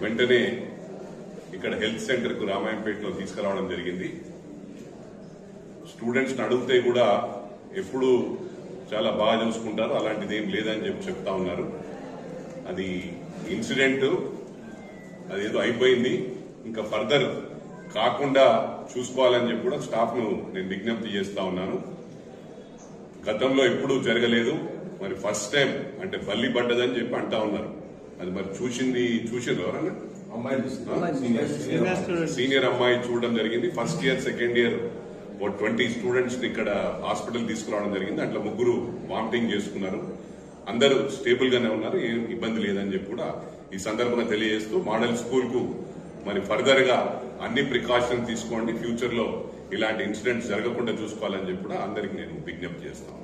వెంటనే ఇక్కడ health centre కు రామాయంపేటలో తీసుకురావడం జరిగింది. స్టూడెంట్స్ అడిగితే కూడా ఎప్పుడు చాలా బాగా చూసుకుంటారు, అలాంటిది ఏం లేదని చెప్తా ఉన్నారు. అది ఇన్సిడెంట్, అదేదో అయిపోయింది, ఇంకా ఫర్దర్ కాకుండా చూసుకోవాలని చెప్పి కూడా స్టాఫ్ ను నేను విజ్ఞప్తి చేస్తా ఉన్నాను. గతంలో ఎప్పుడూ జరగలేదు, మరి ఫస్ట్ టైం అంటే బల్లి పడ్డదని చెప్పి అంటా ఉన్నారు. అది మరి చూసిండ్రు ఎవరన్నా? సీనియర్ అమ్మాయి చూడడం జరిగింది. First year second year 20 students ఇక్కడ హాస్పిటల్ తీసుకురావడం జరిగింది. అట్లా 3 వామిటింగ్ చేసుకున్నారు. అందరూ స్టేబుల్ గానే ఉన్నారు, ఏం ఇబ్బంది లేదని చెప్పి కూడా ఈ సందర్భంగా తెలియజేస్తూ మోడల్ స్కూల్ కు మరి ఫర్దర్ గా అన్ని ప్రికాషన్ తీసుకోండి, ఫ్యూచర్ లో ఇలాంటి ఇన్సిడెంట్స్ జరగకుండా చూసుకోవాలని చెప్పి కూడా అందరికి నేను విజ్ఞప్తి చేస్తాను.